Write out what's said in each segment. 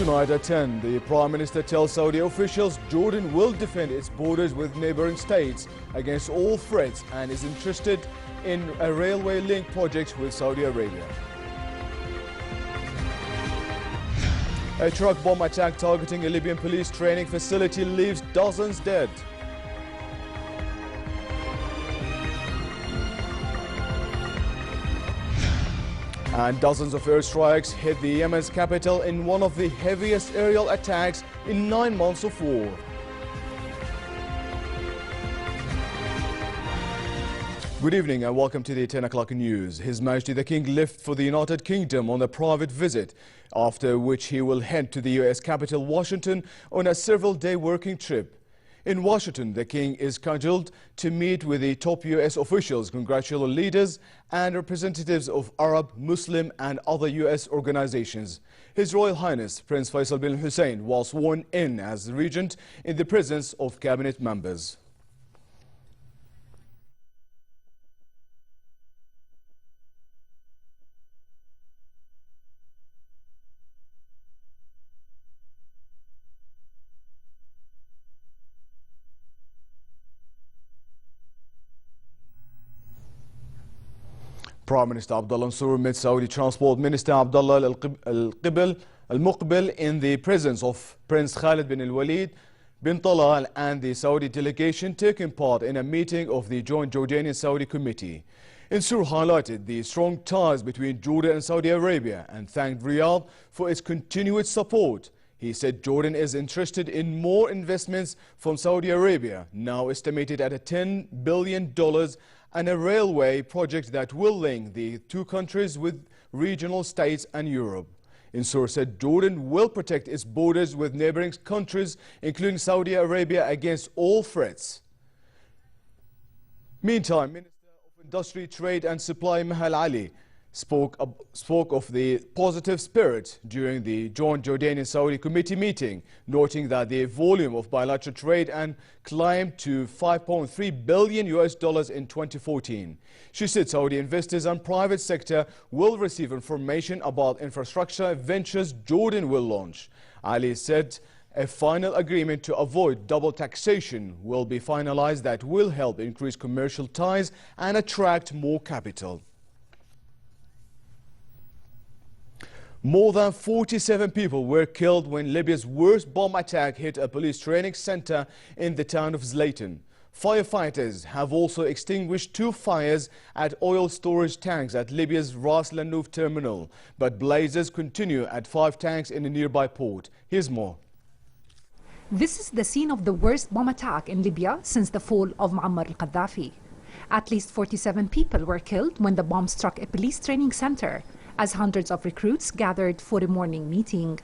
Tonight at 10, the Prime Minister tells Saudi officials Jordan will defend its borders with neighboring states against all threats and is interested in a railway link project with Saudi Arabia. A truck bomb attack targeting a Libyan police training facility leaves dozens dead. And dozens of airstrikes hit the Yemen's capital in one of the heaviest aerial attacks in 9 months of war. Good evening and welcome to the 10 o'clock news. His Majesty the King left for the United Kingdom on a private visit, after which he will head to the US capital, Washington, on a several-day working trip. In Washington, the King is scheduled to meet with the top US officials, congressional leaders, and representatives of Arab, Muslim, and other US organizations. His Royal Highness Prince Faisal bin Hussein was sworn in as regent in the presence of cabinet members. Prime Minister Abdullah Mansour met Saudi Transport Minister Abdullah Al-Muqbil in the presence of Prince Khalid bin Al-Walid bin Talal and the Saudi delegation taking part in a meeting of the Joint Jordanian-Saudi Committee. Mansour highlighted the strong ties between Jordan and Saudi Arabia and thanked Riyadh for its continued support. He said Jordan is interested in more investments from Saudi Arabia, now estimated at $10 billion, and a railway project that will link the two countries with regional states and Europe. Mansour said Jordan will protect its borders with neighboring countries, including Saudi Arabia, against all threats. Meantime, Minister of Industry, Trade and Supply Mahal Ali spoke of the positive spirit during the Joint Jordanian-Saudi Committee meeting, noting that the volume of bilateral trade climbed to $5.3 billion in 2014. She said Saudi investors and private sector will receive information about infrastructure ventures Jordan will launch. Ali said a final agreement to avoid double taxation will be finalized that will help increase commercial ties and attract more capital. More than 47 people were killed when Libya's worst bomb attack hit a police training center in the town of Zlatan. Firefighters have also extinguished 2 fires at oil storage tanks at Libya's Ras Lanuf terminal, but blazes continue at 5 tanks in a nearby port. Here's more. This is the scene of the worst bomb attack in Libya since the fall of Muammar al-Gaddafi. At least 47 people were killed when the bomb struck a police training center, as hundreds of recruits gathered for a morning meeting.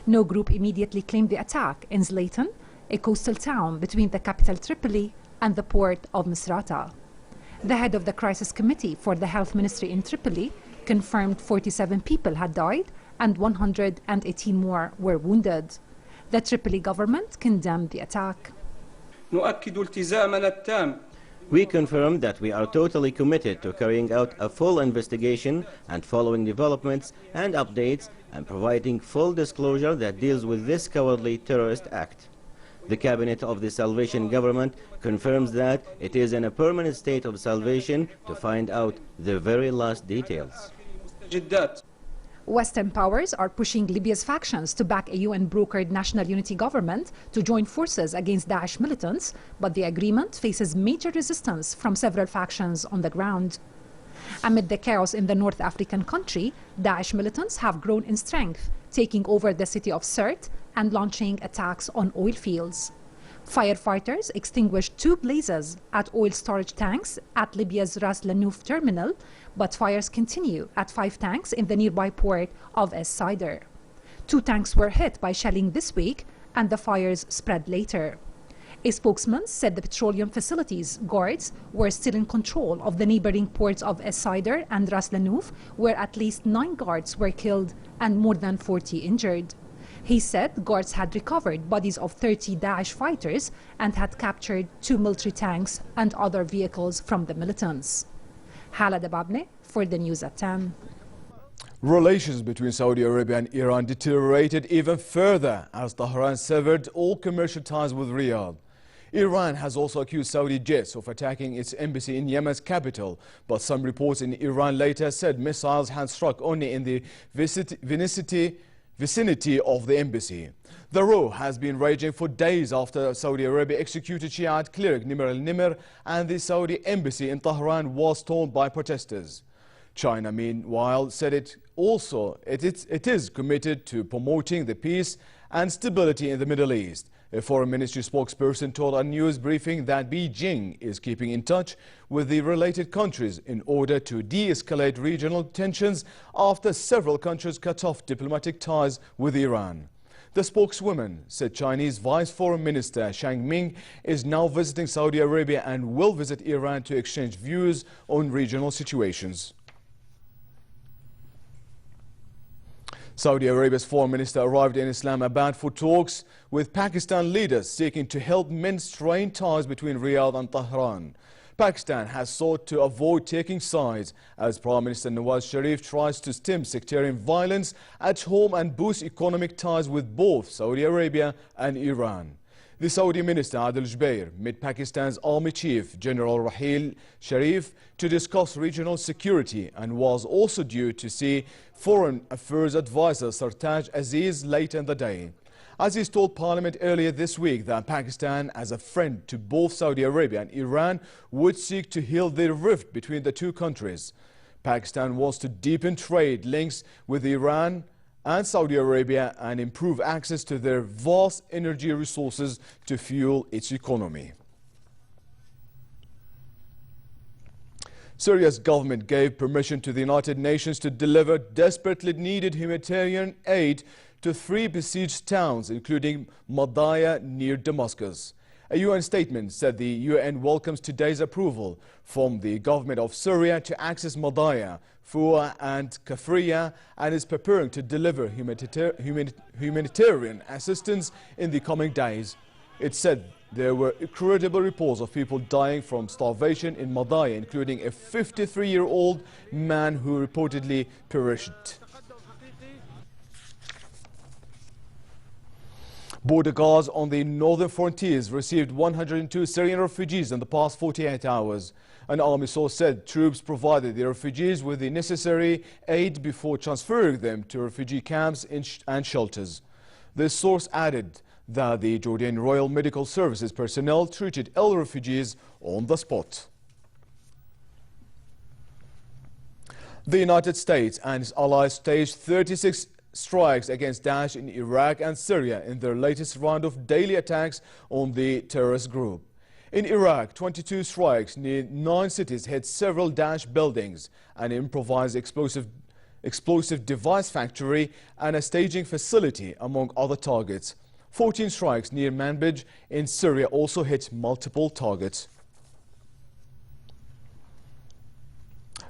No group immediately claimed the attack in Zlatan, a coastal town between the capital Tripoli and the port of Misrata. The head of the crisis committee for the health ministry in Tripoli confirmed 47 people had died and 118 more were wounded. The Tripoli government condemned the attack. We confirm that we are totally committed to carrying out a full investigation and following developments and updates and providing full disclosure that deals with this cowardly terrorist act. The cabinet of the Salvation government confirms that it is in a permanent state of salvation to find out the very last details. Western powers are pushing Libya's factions to back a UN-brokered national unity government to join forces against Daesh militants, but the agreement faces major resistance from several factions on the ground. Amid the chaos in the North African country, Daesh militants have grown in strength, taking over the city of Sirte and launching attacks on oil fields. Firefighters extinguished 2 blazes at oil storage tanks at Libya's Ras Lanuf terminal, but fires continue at 5 tanks in the nearby port of Es Sider. 2 tanks were hit by shelling this week, and the fires spread later. A spokesman said the petroleum facilities guards were still in control of the neighboring ports of Es Sider and Ras Lanuf, where at least 9 guards were killed and more than 40 injured. He said guards had recovered bodies of 30 Daesh fighters and had captured 2 military tanks and other vehicles from the militants. Hala Dababne for the news at 10. Relations between Saudi Arabia and Iran deteriorated even further as Tehran severed all commercial ties with Riyadh. Iran has also accused Saudi jets of attacking its embassy in Yemen's capital, but some reports in Iran later said missiles had struck only in the vicinity of the embassy. The row has been raging for days after Saudi Arabia executed Shiite cleric Nimr al-Nimr, and the Saudi embassy in Tehran was stormed by protesters. China, meanwhile, said it is committed to promoting the peace and stability in the Middle East. A foreign ministry spokesperson told a news briefing that Beijing is keeping in touch with the related countries in order to de-escalate regional tensions after several countries cut off diplomatic ties with Iran. The spokeswoman said Chinese Vice Foreign Minister Shang Ming is now visiting Saudi Arabia and will visit Iran to exchange views on regional situations. Saudi Arabia's foreign minister arrived in Islamabad for talks with Pakistan leaders seeking to help mend strained ties between Riyadh and Tehran. Pakistan has sought to avoid taking sides as Prime Minister Nawaz Sharif tries to stem sectarian violence at home and boost economic ties with both Saudi Arabia and Iran. The Saudi minister Adil Jubair met Pakistan's Army Chief General Raheel Sharif to discuss regional security and was also due to see Foreign Affairs Advisor Sartaj Aziz later in the day. Aziz told Parliament earlier this week that Pakistan, as a friend to both Saudi Arabia and Iran, would seek to heal the rift between the two countries. Pakistan wants to deepen trade links with Iran and Saudi Arabia and improve access to their vast energy resources to fuel its economy. Syria's government gave permission to the United Nations to deliver desperately needed humanitarian aid to 3 besieged towns, including Madaya near Damascus. A UN statement said the UN welcomes today's approval from the government of Syria to access Madaya, Fua and Kafriya and is preparing to deliver humanitarian assistance in the coming days. It said there were incredible reports of people dying from starvation in Madaya, including a 53-year-old man who reportedly perished. Border guards on the northern frontiers received 102 Syrian refugees in the past 48 hours. An army source said troops provided the refugees with the necessary aid before transferring them to refugee camps and shelters. The source added that the Jordanian Royal Medical Services personnel treated ill refugees on the spot. The United States and its allies staged 36 strikes against Daesh in Iraq and Syria in their latest round of daily attacks on the terrorist group. In Iraq, 22 strikes near 9 cities hit several Daesh buildings, an improvised explosive device factory and a staging facility, among other targets. 14 strikes near Manbij in Syria also hit multiple targets.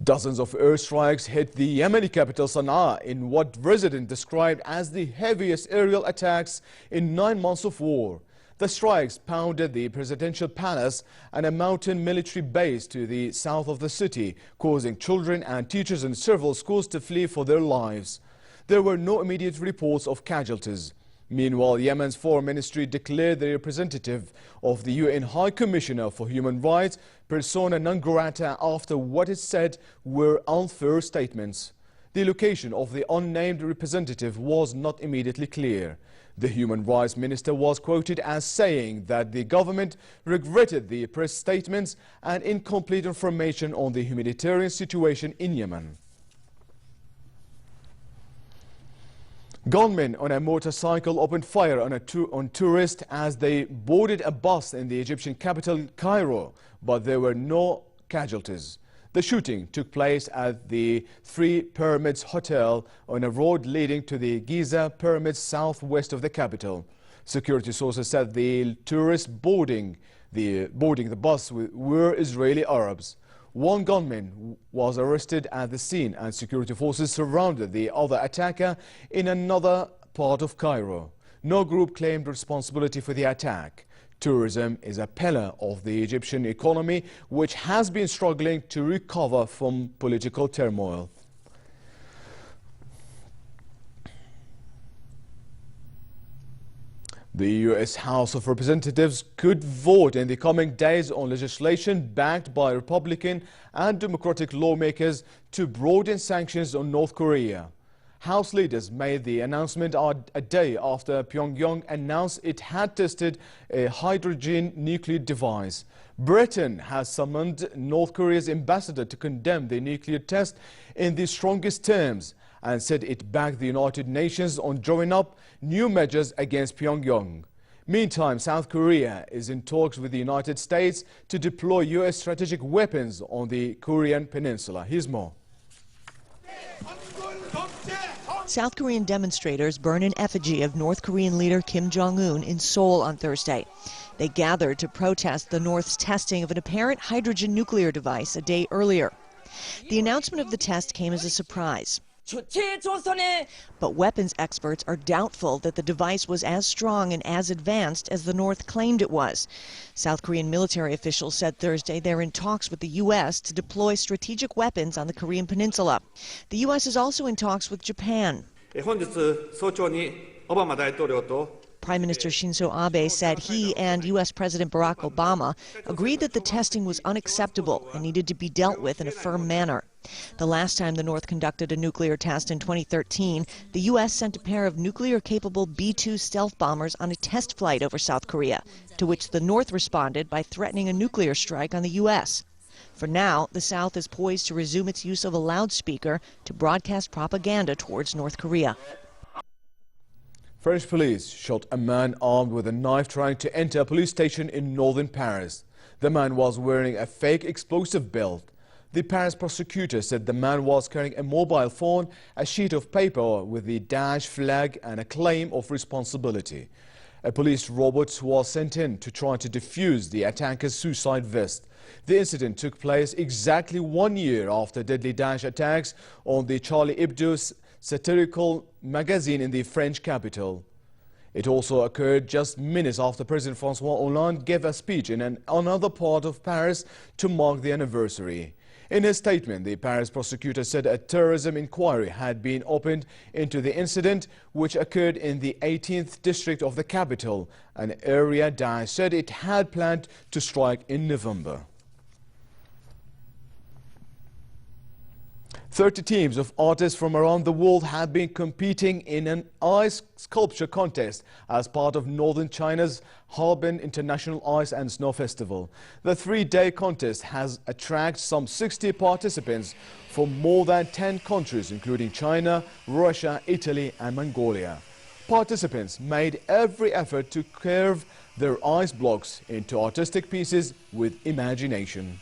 Dozens of airstrikes hit the Yemeni capital Sana'a in what residents described as the heaviest aerial attacks in 9 months of war. The strikes pounded the presidential palace and a mountain military base to the south of the city, causing children and teachers in several schools to flee for their lives. There were no immediate reports of casualties. Meanwhile, Yemen's foreign ministry declared the representative of the UN High Commissioner for Human Rights persona non grata after what it said were unfair statements. The location of the unnamed representative was not immediately clear. The Human Rights Minister was quoted as saying that the government regretted the press statements and incomplete information on the humanitarian situation in Yemen. Gunmen on a motorcycle opened fire on tourists as they boarded a bus in the Egyptian capital, Cairo, but there were no casualties. The shooting took place at the 3 Pyramids Hotel on a road leading to the Giza Pyramids southwest of the capital. Security sources said the tourists boarding the bus were Israeli Arabs. One gunman was arrested at the scene and security forces surrounded the other attacker in another part of Cairo. No group claimed responsibility for the attack. Tourism is a pillar of the Egyptian economy, which has been struggling to recover from political turmoil. The U.S. House of Representatives could vote in the coming days on legislation backed by Republican and Democratic lawmakers to broaden sanctions on North Korea. House leaders made the announcement a day after Pyongyang announced it had tested a hydrogen nuclear device. Britain has summoned North Korea's ambassador to condemn the nuclear test in the strongest terms and said it backed the United Nations on drawing up new measures against Pyongyang. Meantime, South Korea is in talks with the United States to deploy U.S. strategic weapons on the Korean peninsula. Here's more. South Korean demonstrators burn an effigy of North Korean leader Kim Jong-un in Seoul on Thursday. They gathered to protest the North's testing of an apparent hydrogen nuclear device a day earlier. The announcement of the test came as a surprise. But weapons experts are doubtful that the device was as strong and as advanced as the North claimed it was. South Korean military officials said Thursday they're in talks with the U.S. to deploy strategic weapons on the Korean peninsula. The U.S. is also in talks with Japan. Prime Minister Shinzo Abe said he and U.S. President Barack Obama agreed that the testing was unacceptable and needed to be dealt with in a firm manner. The last time the North conducted a nuclear test in 2013, the U.S. sent a pair of nuclear-capable B-2 stealth bombers on a test flight over South Korea, to which the North responded by threatening a nuclear strike on the U.S. For now, the South is poised to resume its use of a loudspeaker to broadcast propaganda towards North Korea. French police shot a man armed with a knife trying to enter a police station in northern Paris. The man was wearing a fake explosive belt. The Paris prosecutor said the man was carrying a mobile phone, a sheet of paper with the Daesh flag and a claim of responsibility. A police robot was sent in to try to defuse the attacker's suicide vest. The incident took place exactly 1 year after deadly Daesh attacks on the Charlie Hebdo satirical magazine in the French capital. It also occurred just minutes after President François Hollande gave a speech in another part of Paris to mark the anniversary. In his statement, the Paris prosecutor said a terrorism inquiry had been opened into the incident, which occurred in the 18th district of the capital, an area Daesh said it had planned to strike in November. 30 teams of artists from around the world have been competing in an ice sculpture contest as part of northern China's Harbin International Ice and Snow Festival. The three-day contest has attracted some 60 participants from more than 10 countries, including China, Russia, Italy and Mongolia. Participants made every effort to carve their ice blocks into artistic pieces with imagination.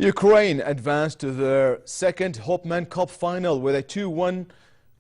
Ukraine advanced to their second Hopman Cup final with a 2-1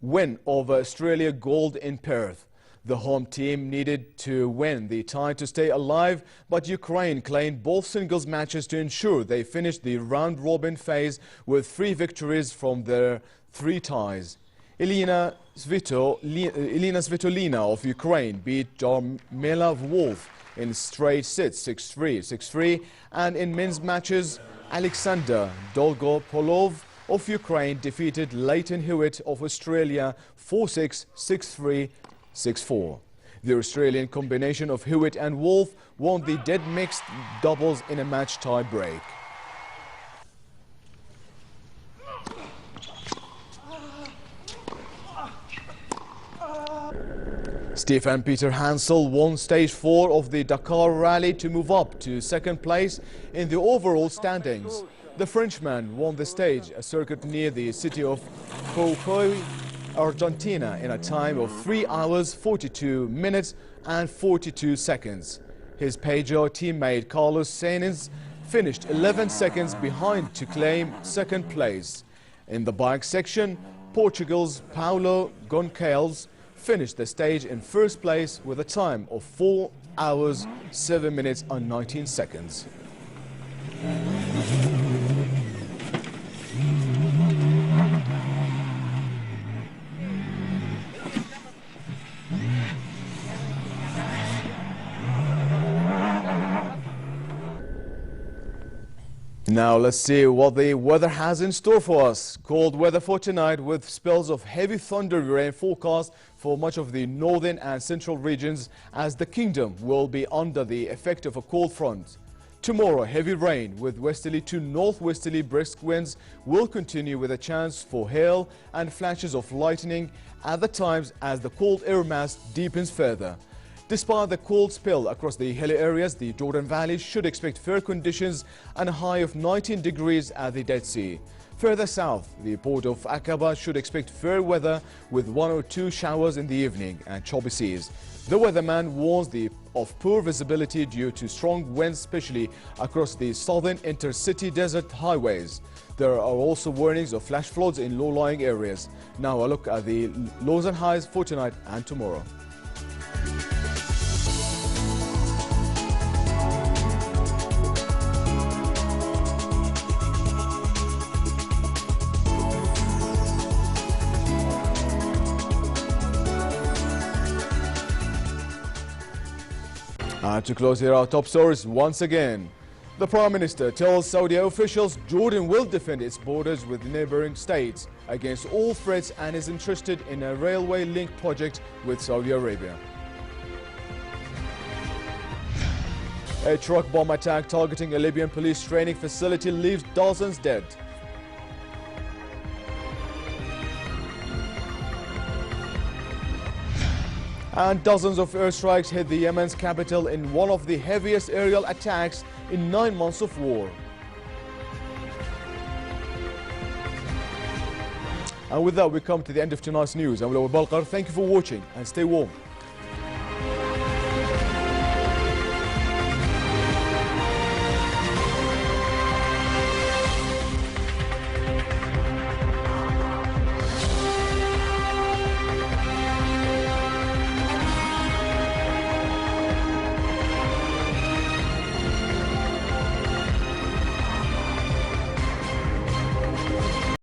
win over Australia Gold in Perth. The home team needed to win the tie to stay alive, but Ukraine claimed both singles matches to ensure they finished the round-robin phase with 3 victories from their 3 ties. Elena Svitolina of Ukraine beat Jarmila Wolf in straight sets 6-3, 6-3, and in men's matches, Alexander Dolgopolov of Ukraine defeated Leighton Hewitt of Australia 4-6, 6-3, 6-4. The Australian combination of Hewitt and Wolf won the dead mixed doubles in a match tie break. Stefan Peter Hansel won stage 4 of the Dakar Rally to move up to second place in the overall standings. The Frenchman won the stage, a circuit near the city of Cocoy, Argentina, in a time of 3 hours, 42 minutes and 42 seconds. His Peugeot teammate Carlos Sainz finished 11 seconds behind to claim second place. In the bike section, Portugal's Paulo Gonçalves finished the stage in first place with a time of 4 hours, 7 minutes and 19 seconds. Now let's see what the weather has in store for us. Cold weather for tonight with spells of heavy thunder rain forecast for much of the northern and central regions as the kingdom will be under the effect of a cold front. Tomorrow, heavy rain with westerly to northwesterly brisk winds will continue with a chance for hail and flashes of lightning at the times as the cold air mass deepens further. Despite the cold spell across the hilly areas, the Jordan Valley should expect fair conditions and a high of 19 degrees at the Dead Sea. Further south, the port of Aqaba should expect fair weather with 1 or 2 showers in the evening and choppy seas. The weatherman warns of poor visibility due to strong winds, especially across the southern intercity desert highways. There are also warnings of flash floods in low-lying areas. Now a look at the lows and highs for tonight and tomorrow. And to close here our top stories once again. The Prime Minister tells Saudi officials Jordan will defend its borders with neighboring states against all threats and is interested in a railway link project with Saudi Arabia. A truck bomb attack targeting a Libyan police training facility leaves dozens dead. And dozens of airstrikes hit the Yemen's capital in one of the heaviest aerial attacks in 9 months of war. And with that, we come to the end of tonight's news. I'm Balqar. Thank you for watching and stay warm.